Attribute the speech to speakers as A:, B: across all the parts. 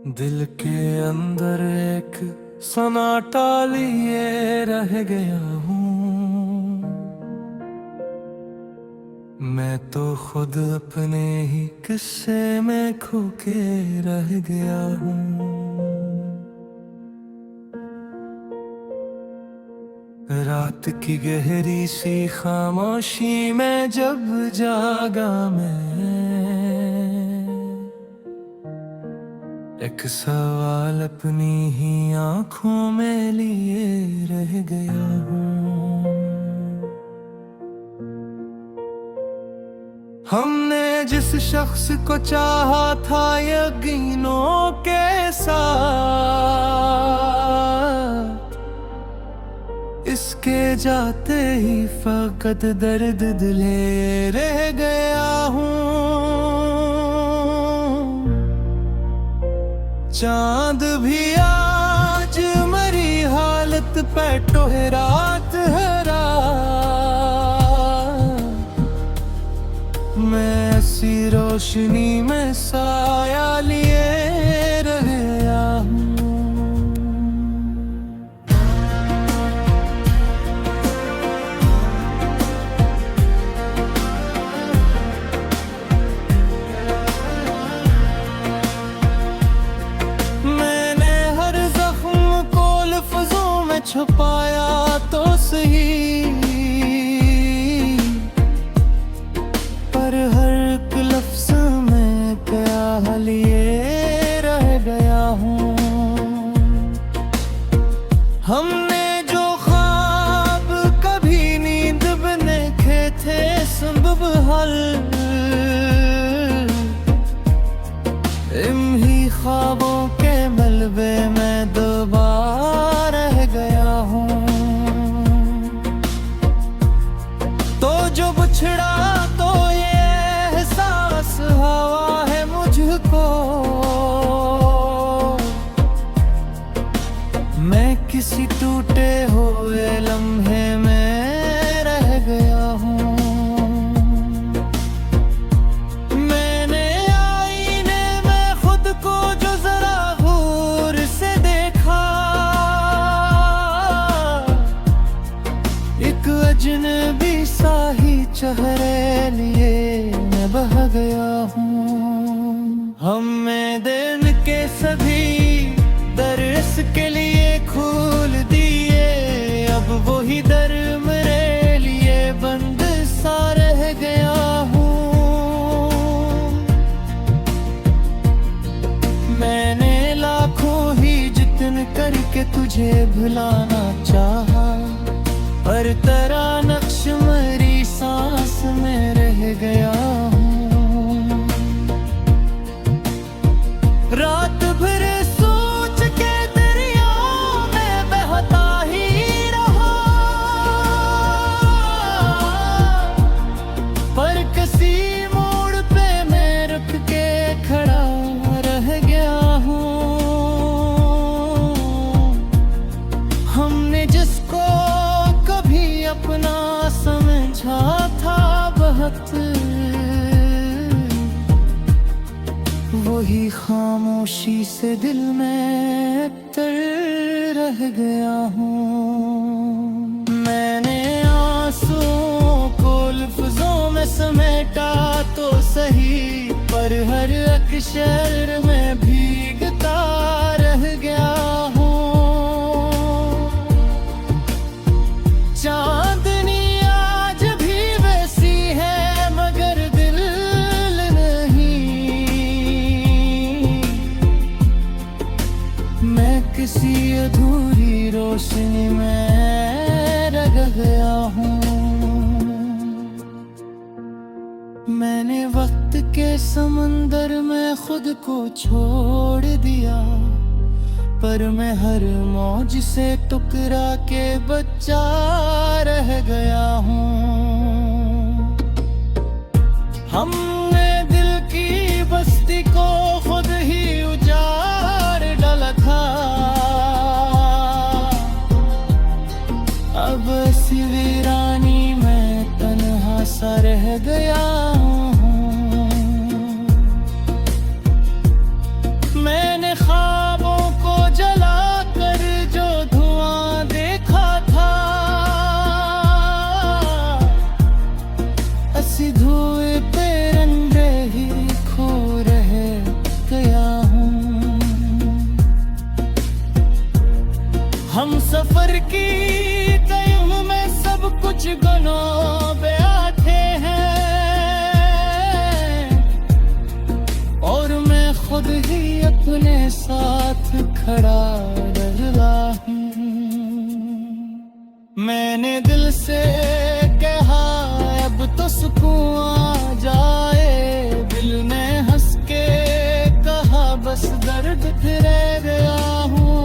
A: दिल के अंदर एक सन्नाटा लिए रह गया हूँ। मैं तो खुद अपने ही किस्से में खो के रह गया हूँ। रात की गहरी सी खामोशी में जब जागा मैं, एक सवाल अपनी ही आंखों में लिए रह गया हूँ। हमने जिस शख्स को चाहा था यकीनों के साथ, इसके जाते ही फकत दर्द दिले रह गया हूँ। चांद भी आज मरी हालत पे टोहरात हरा, मैं ऐसी रोशनी में साया लिए रह गया हूँ। छुपाया तो सही, पर हर एक लफ्ज़ में क्या लिए रह गया हूँ। हमने जो ख्वाब कभी नींद में देखे थे संभव हल, इन्हीं ख्वाबों के मलबे में दोबारा गया हूँ। तो जो बिछड़ा तो ये एहसास हवा है मुझको, मैं किसी टूटे हुए लम्हे में रह गया हूँ। मैंने आईने में खुद को जो जरा गौर से देखा, अजनबी सा ही चेहरे लिए मैं बह गया हूँ। हमें दिन के सभी दर इसके लिए खोल दिए, अब वही दर मेरे लिए बंद सा रह गया हूँ। मैंने लाखों ही जतन करके तुझे भुलाना चाहा, पर तेरा नक्श मेरी सांस में रह गया हूँ। रात भर सोच के दरिया में बहता ही रहा, पर किसी मोड़ पे मैं रुक के खड़ा रह गया हूँ। हमने जिसको अपना समझा था बहुत, वही खामोशी से दिल में तर रह गया हूँ। मैंने आंसुओं को लफ्ज़ों में समेटा तो सही, पर हर अक्षर में भीगता रह गया हूँ। चांदनी आज भी वैसी है मगर दिल नहीं, मैं किसी अधूरी रोशनी में रह गया हूँ। मैंने वक्त के समंदर में खुद को छोड़ दिया, पर मैं हर मौज से टुकरा के बच्चा रह गया हूँ। हमने दिल की बस्ती को खुद ही उजाड़ डाला था, अब इसी वीरानी में तन्हा सा रह गया हूँ। मैंने सी धुएं पे रंगे ही खो रह गया हूँ। हम सफर की टाइम में सब कुछ गनों बैठे हैं और मैं खुद ही अपने साथ खड़ा रहा हूँ। मैंने दिल से कहा अब तो सुकून आ जाए, दिल ने हंस के कहा बस दर्द फिर रह गया हूँ।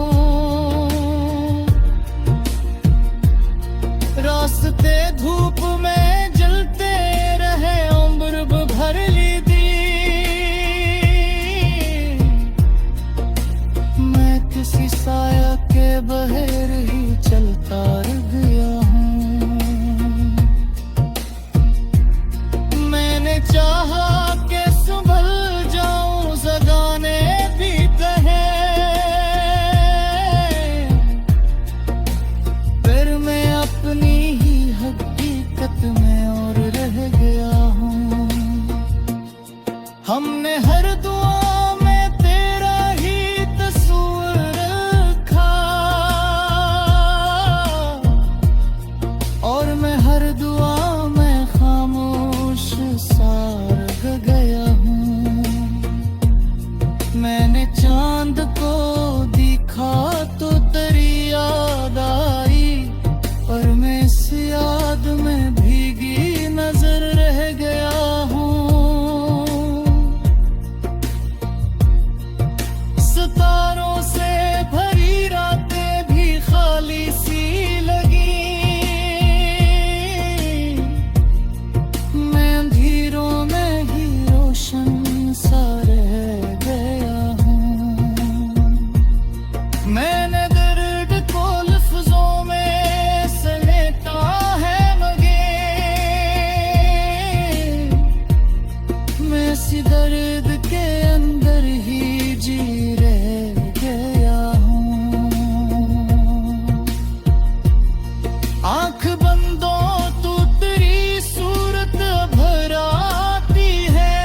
A: रास्ते धूप में जलते रहे उम्र भर ली दी, मैं किसी साया के बहर ही चलता रह गया हूँ। मैंने चाहा कि संभल जाऊं ज़गाने भी कहे, फिर मैं अपनी ही हकीकत में और रह गया हूँ। हमने हर दुआ में तेरा ही तस्वीर रखा और मैं हर दुआ में खामोश सा रह गया हूँ। मैंने चांद को देखा तो तेरी याद आई, पर मैं इस याद में भीगी नजर रह गया हूँ। सितारों से भरी रातें भी खाली सी लगी, मैं अंधेरों में ही रोशन सा रह गया हूँ। मैंने दर्द को लफ्जों में समेटा है मगे, मैं इसी दर्द के अंदर ही जी रह गया हूँ। आंख बंदों तो तेरी सूरत भर आती है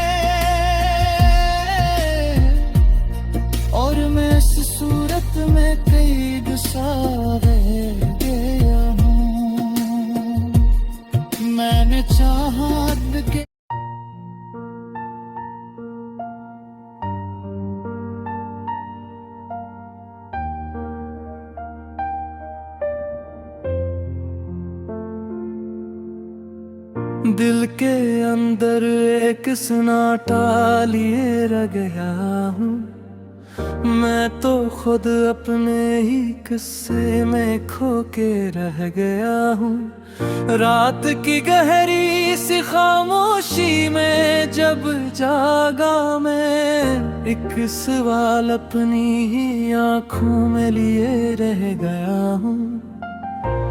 A: और मैं इस सूरत में कैद सा रह गया हूँ। मैंने चाहत के दिल के अंदर एक सन्नाटा लिए रह गया हूँ। मैं तो खुद अपने ही किस्से में खो के रह गया हूँ। रात की गहरी सी खामोशी में जब जागा मैं, एक सवाल अपनी ही आँखों में लिए रह गया हूँ।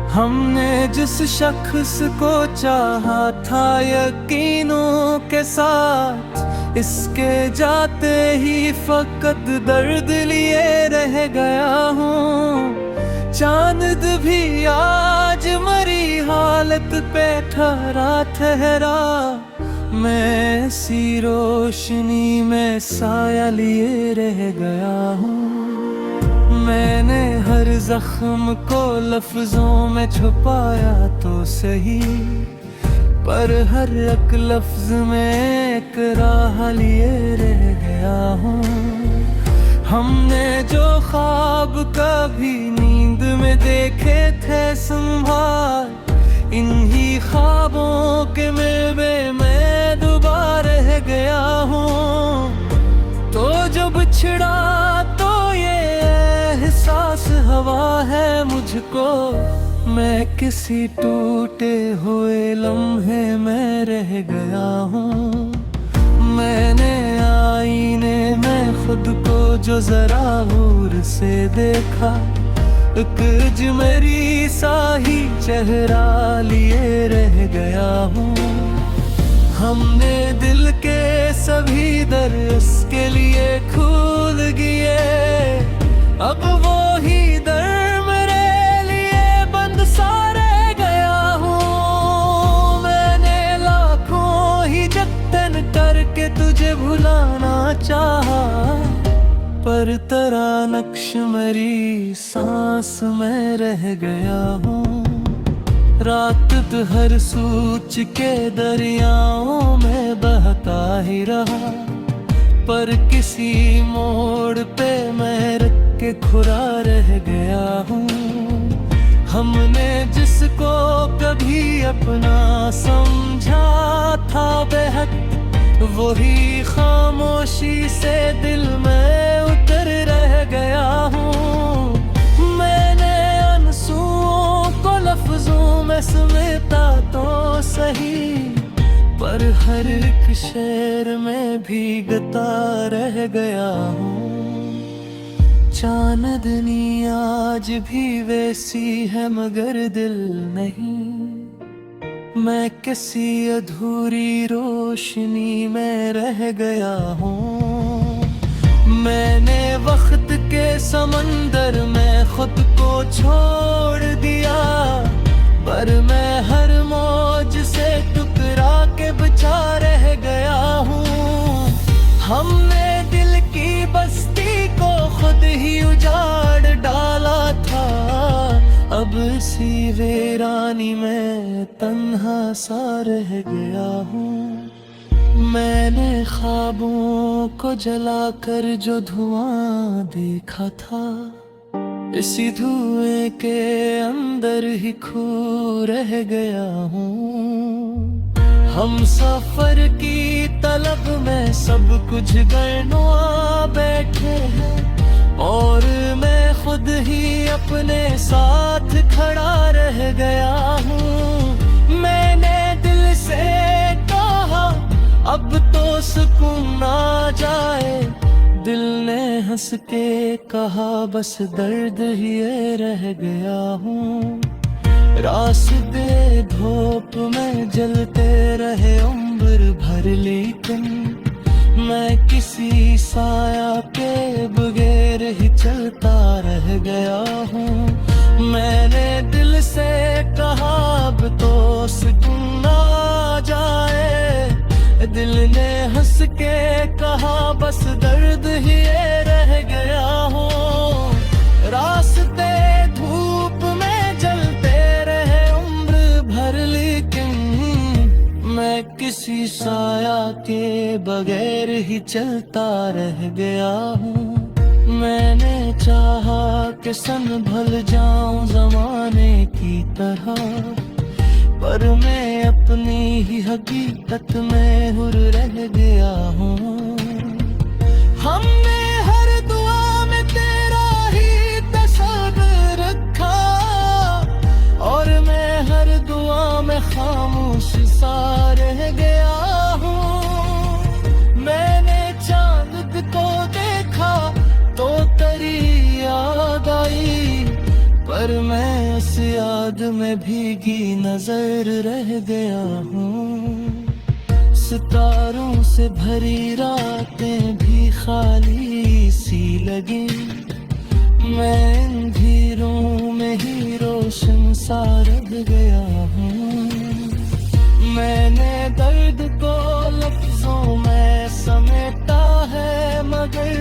A: हमने जिस शख्स को चाहा था यकीनों के साथ, इसके जाते ही फकत दर्द लिए रह गया हूँ। चांद भी आज मरी हालत पे ठहरा, मैं सी रोशनी में साया लिए रह गया हूँ। मैंने हर जख्म को लफ्जों में छुपाया तो सही, पर हर एक लफ्ज में एक राह लिए रह गया हूँ। हमने जो ख्वाब कभी नींद में देखे थे संभाल, इन्हीं ख्वाबों के मिलबे मैं दोबारा रह गया हूँ। तो जो बिछड़ा तो ये एहसास हवा है मुझको, मैं किसी टूटे हुए लम्हे में रह गया हूँ। मैंने आईने में खुद को जो जरा गौर से देखा, एक अजनबी सा ही चेहरा लिए रह गया हूँ। हमने दिल के सभी दर उसके लिए खोल दिए, अब वो ही दर मेरे लिए बंद सा रह गया हूँ। मैंने लाखों बुलाना चाहा, पर तेरा नक्श मेरी सांस में रह गया हूँ। रात हर सूच के दरियाओं में बहता ही रहा, पर किसी मोड़ पे मैं रख के खुरा रह गया हूँ। हमने जिसको कभी अपना समझा था बेहद, वही खामोशी से दिल में उतर रह गया हूँ। मैंने आंसुओं को लफ्जों में समेटा तो सही, पर हर एक शेर में भीगता रह गया हूँ। चांदनी आज भी वैसी है मगर दिल नहीं, मैं किसी अधूरी रोशनी में रह गया हूँ। मैंने वक्त के समंदर में खुद को छोड़ दिया, पर मैं हर मौज से टुकरा के बचा रह गया हूँ। हमने दिल की बस्ती को खुद ही उजाड़ डाला था, अब इसी वीरानी में तन्हा सा रह गया हूँ। मैंने ख्वाबों को जलाकर जो धुआं देखा था, इसी धुएं के अंदर ही खो रह गया हूँ। हम सफर की तलब में सब कुछ गरनुआ बैठे हैं, और मैं खुद ही अपने साथ खड़ा रह गया हूँ। मैंने दिल से कहा अब तो सुकून आ जाए, दिल ने हंस के कहा बस दर्द ही ये रह गया हूँ। रास्ते धूप में जलते रहे उम्र भर, लेकिन मैं किसी साया के बगैर ही चलता रह गया हूँ। मैंने दिल से कहा अब तो सुकून आ जाए, दिल ने हंस के कहा बस दर्द ही ये रह गया हूँ। रास्ते धूप में जलते रहे उम्र भर, लेकिन मैं किसी साया के बगैर ही चलता रह गया हूँ। मैंने चाहा कि संभल जाऊं जमाने की तरह, पर मैं अपनी ही हकीकत में हुर रह गया हूँ। हमने हर दुआ में तेरा ही तस्वीर रखा, और मैं हर दुआ में खामोश सा रह गया हूँ। मैंने चांद को देखा तो तेरी याद आई, पर मैं इस याद में भीगी नजर रह गया हूँ। सितारों से भरी रातें भी खाली सी लगी, मैं अंधेरों में ही रोशन सा रह गया हूँ। मैंने दर्द को लफ्जों में समेटा है, मगर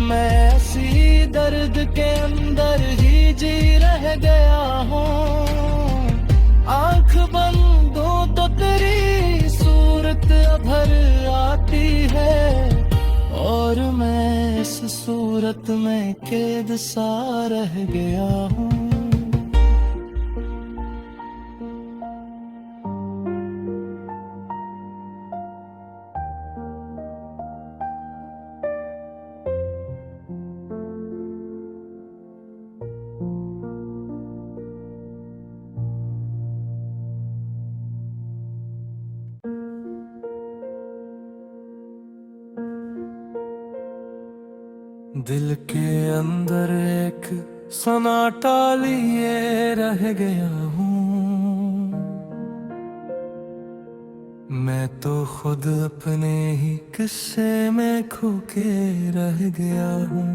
A: मैं इसी दर्द के अंदर ही जी रह गया हूँ। आँख बंद हो तो तेरी सूरत भर आती है, और मैं इस सूरत में कैद सा रह गया हूँ। दिल के अंदर एक सन्नाटा लिए रह गया हूँ। मैं तो खुद अपने ही किस्से में खो के रह गया हूँ।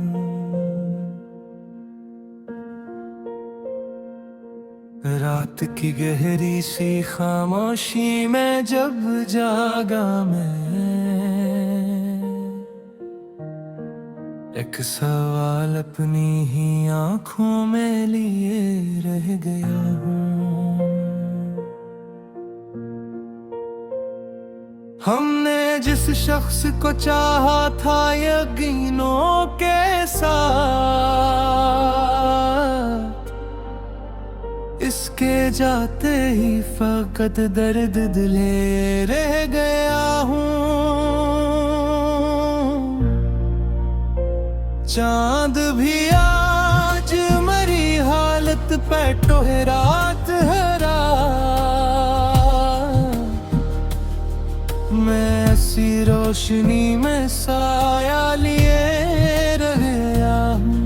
A: रात की गहरी सी खामोशी में जब जागा मैं, एक सवाल अपनी ही आंखों में लिए रह गया हूँ। हमने जिस शख्स को चाहा था यकीनों के साथ, इसके जाते ही फकत दर्द दिले रह गया हूँ। चांद भी आज मरी हालत पे टोहरात हरा, मैं ऐसी रोशनी में साया लिए रह गया हूँ।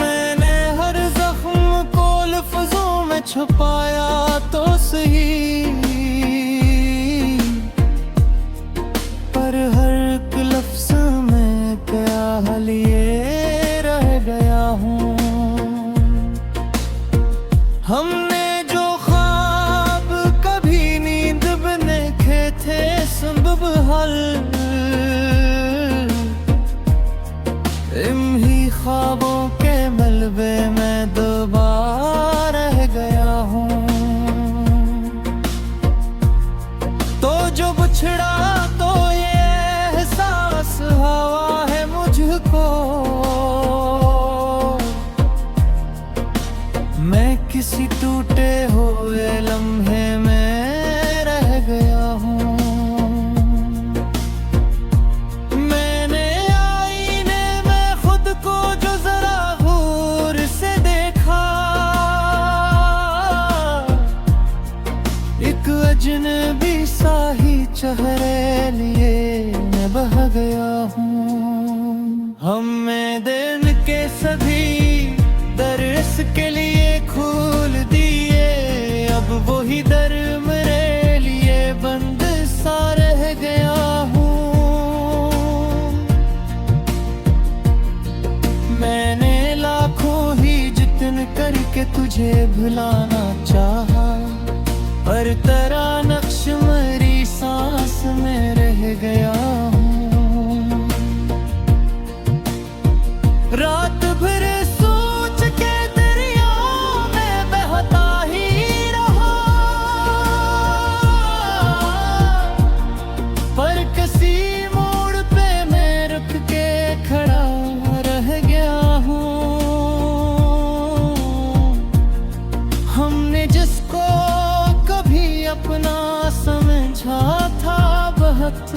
A: मैंने हर जख्म को लफ्जों में छुपाया तो सही, पर हर एक लफ्ज में क्या लिए रह गया हूँ। हमने जो ख्वाब कभी नींद में देखे थे संभव हल, इन्हीं ख्वाबों के मलबे में दोबारा रह गया हूँ। तो जो बिछड़ा तो ये एहसास हवा है मुझको, मैं किसी टूटे हुए लम्हे में रह गया हूँ। मैंने आईने में खुद को जो जरा गौर से देखा, एक अजनबी सा ही चेहरे लिए मैं बह गया हूँ। हमें दिन के सभी दर इसके लिए खोल दिए, अब वही दर मेरे लिए बंद सा रह गया हूँ। मैंने लाखों ही जतन करके तुझे भुलाना चाहा, पर तेरा नक्श मेरी सांस में रह गया हूँ। रात भर सोच के दरियाओं में बहता ही रहा, पर किसी मोड़ पे मैं रुक के खड़ा रह गया हूँ। हमने जिसको कभी अपना समझा था बहुत,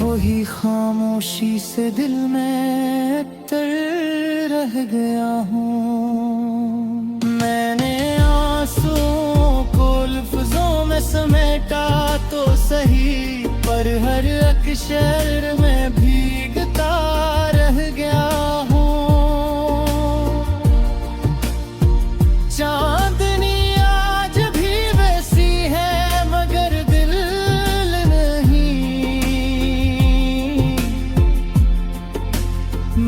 A: वही खामोशी से दिल में तर रह गया हूँ। मैंने आंसुओं को लफ्जों में समेटा तो सही, पर हर अक्षर में भीगता रह गया हूँ। चांदनी आज भी वैसी है मगर दिल नहीं,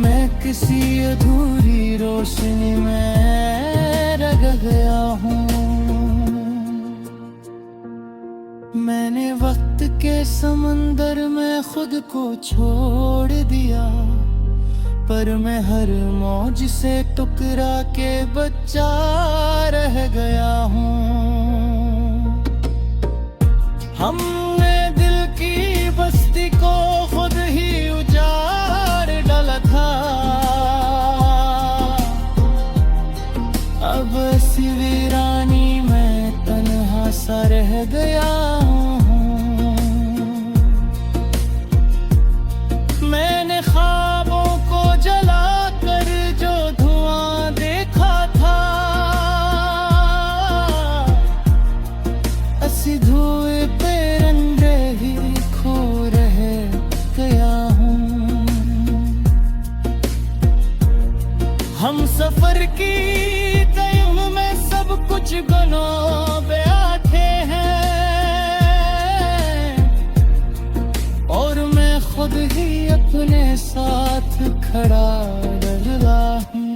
A: मैं किसी अधूरी रोशनी में रह गया हूँ। मैंने वक्त के समंदर में खुद को छोड़ दिया, पर मैं हर मौज से टुकरा के बच्चा रह गया हूँ। हमने दिल की बस्ती को खुद ही उजाड़ डाला था, अब इसी वीरानी में तन्हा सा रह गया हूँ। मैंने ख्वाबों को जला कर जो धुआं देखा था, ऐसी धुएं पे रंग साथ खड़ा डरला हूँ।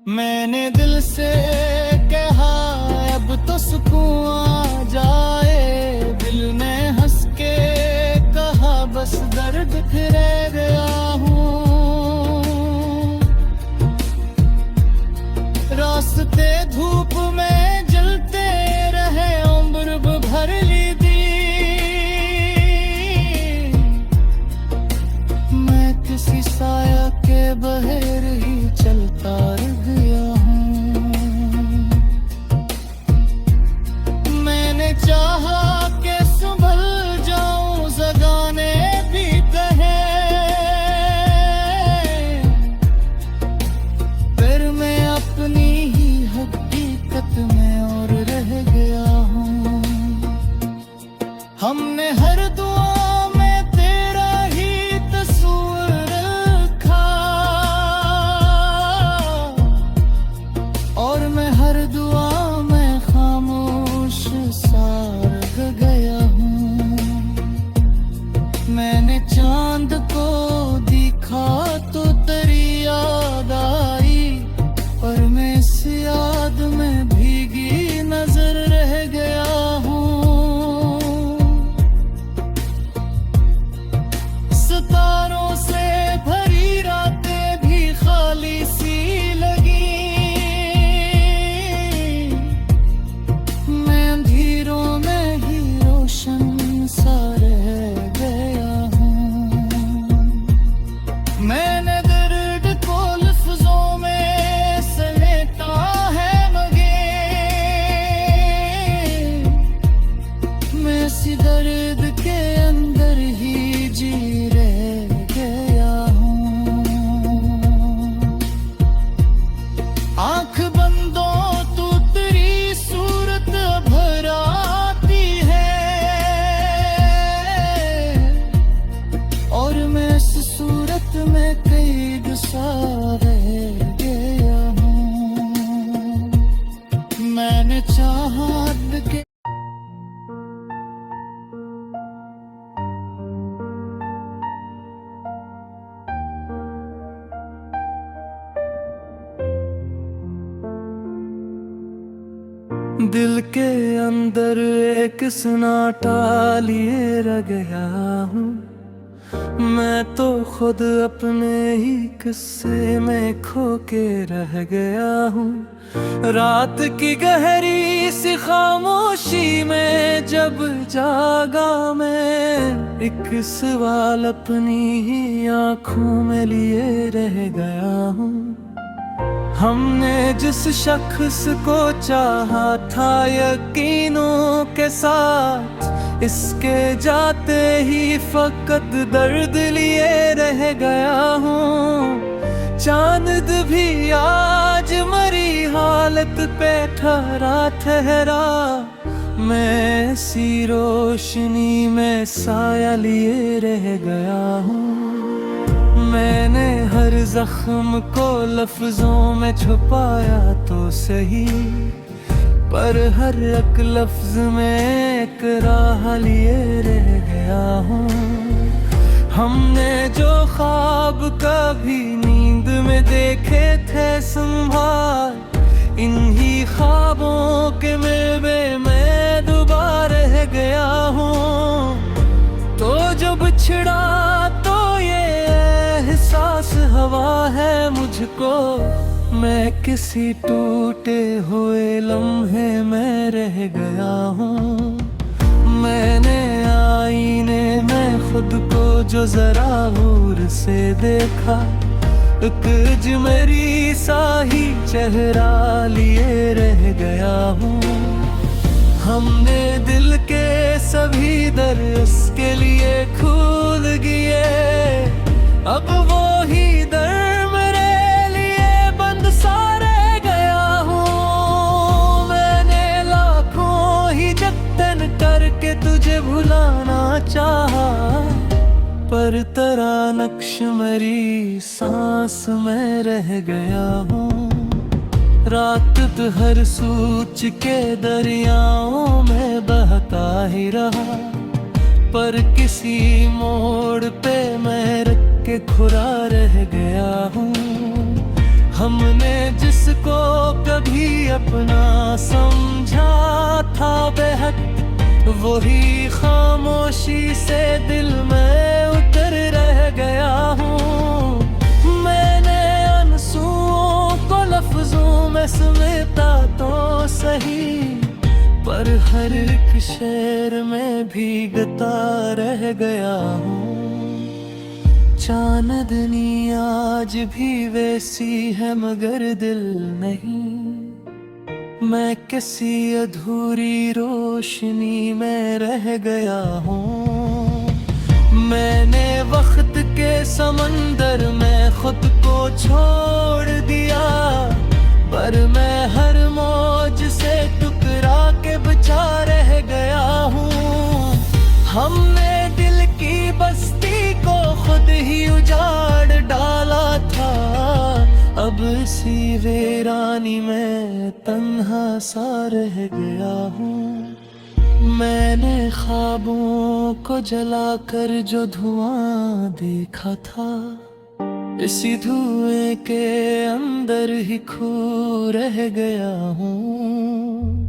A: मैंने दिल से कहा अब तो सुकून आ जाए, दिल ने हंस के कहा बस दर्द फिर रह गया हूँ। रास्ते धूप में जलते रहे उम्र भर ली दी, मैं किसी साया के बहर ही चलता रह गया हूँ। मैंने चाहा कि संभल जाऊं जगाने भी कहे, फिर मैं अपनी ही हकीकत में और रह गया हूँ। हमने हर दुआ में तेरा ही तस्वीर रखा, और मैं हर दुआ में खामोश सा रह गया हूँ। मैंने चांद को देखा तो तेरी याद आई, पर मैं इस याद में भीगी नजर रह गया हूँ। सितारों से भरी रातें भी खाली सी लगी, मैं अंधेरों में ही रोशन सा रह गया हूँ। मैंने दर्द को लफ्जों में समेटा है मगे, मैं इसी दर्द के अंदर ही जी रह गया हूँ। आंख बंदों तू तेरी सूरत भर आती है, और मैं इस सूरत में कैद सा रह गया हूँ। मैंने चाहा कि दिल के अंदर एक सन्नाटा लिए रह गया हूँ। मैं तो खुद अपने ही किस्से में खो के रह गया हूँ। रात की गहरी सी खामोशी में जब जागा मैं, एक सवाल अपनी ही आंखों में लिए रह गया हूँ। हमने जिस शख्स को चाहा था यकीनों के साथ, इसके जाते ही फकत दर्द लिए रह गया हूँ। चांद भी आज मरी हालत पे ठहरा, मैं सी रोशनी में साया लिए रह गया हूँ। मैंने हर जख्म को लफ्जों में छुपाया तो सही, पर हर एक लफ्ज में एक राह लिए रह गया हूँ। हमने जो ख्वाब कभी नींद में देखे थे संभाल, इन्हीं ख्वाबों के मिलबे में डूबा रह गया हूँ। तो जो बिछड़ा तो ये एहसास हवा है मुझको, मैं किसी टूटे हुए लम्हे में रह गया हूँ। मैंने आईने में खुद को जो जरा दूर से देखा, एक अजनबी सा ही चेहरा लिए रह गया हूँ। हमने दिल के सभी दर उसके लिए खोल दिए, अब वो ही दर मेरे लिए बंद सा रह गया हूँ। मैंने लाखों ही जतन करके तुझे भुलाना चाहा, पर तेरा नक्श मेरी सांस में रह गया हूँ। रात हर सूच के दरियाओं में बहता ही रहा, पर किसी मोड़ पे मैं रख के खुरा रह गया हूँ। हमने जिसको कभी अपना समझा था बेहद, वही खामोशी से दिल में उतर रह गया हूँ। मैंने आंसुओं को लफ्जों में समेटा तो सही, पर हर एक शेर में भीगता रह गया हूँ। चांदनी आज भी वैसी है मगर दिल नहीं, मैं किसी अधूरी रोशनी में रह गया हूँ। मैंने वक्त के समंदर में खुद को छोड़ दिया, पर मैं हर मौज से टुकरा के बचा रह गया हूँ। हमने दिल की बस्ती को खुद ही उजाड़ डाला था, अब इसी वीरानी में तन्हा सा रह गया हूँ। मैंने ख्वाबों को जलाकर जो धुआं देखा था, इसी धुएं के अंदर ही खो रह गया हूँ।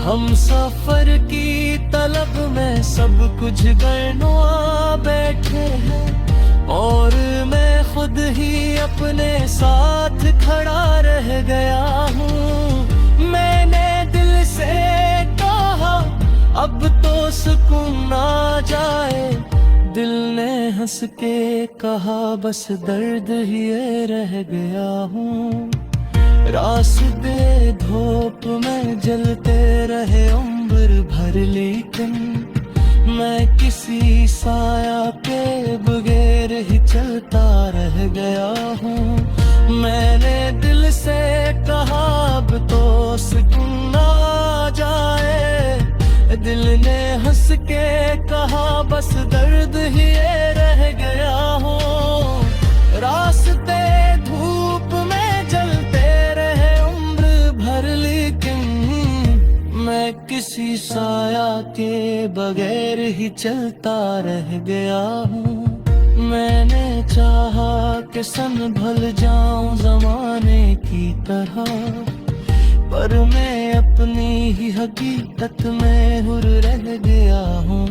A: हम सफर की तलब में सब कुछ गरनुआ बैठे हैं, और मैं खुद ही अपने साथ खड़ा रह गया हूँ। मैंने दिल से कहा अब तो सुकून आ जाए, दिल ने हंस के कहा बस दर्द ही रह गया हूँ। रास्ते धूप में जलते रहे उम्र भर, लेकिन मैं किसी साया के बगैर ही चलता रह गया हूँ। मैंने दिल से कहा अब तो सुकून आ जाए, दिल ने हंस के कहा बस दर्द ही रह गया हूँ। रास्ते धूप में जलते रहे उम्र भर, लेकिन मैं किसी साया के बगैर ही चलता रह गया हूँ। मैंने चाहा कि संभल जाऊं जमाने की तरह, पर मैं अपनी ही हकीकत में हुर रह गया हूँ।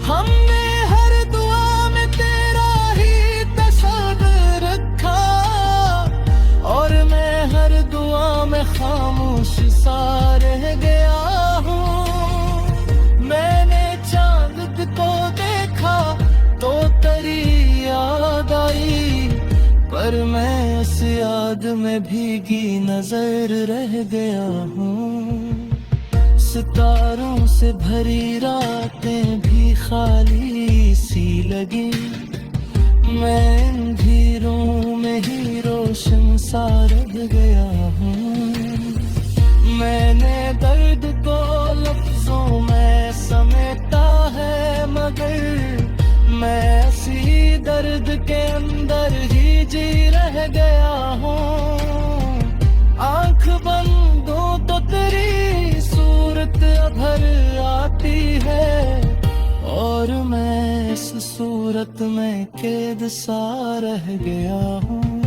A: हमने हर दुआ में तेरा ही तस्वीर रखा, और मैं हर दुआ में खामोश सा रह गया हूँ। मैंने चांद को देखा तो तेरी याद आई, पर मैं उस याद में भीगी नजर रह गया हूँ। सितारों से भरी रातें भी खाली सी लगी, मैं अंधेरों में ही रोशन सा रह गया हूँ। मैंने दर्द को लफ्जों में समेटा है, मगर मैं इसी दर्द के अंदर ही जी रह गया हूँ। आंख बंद हो तो तेरी सूरत अभर आती है, और मैं इस सूरत में कैद सा रह गया हूँ।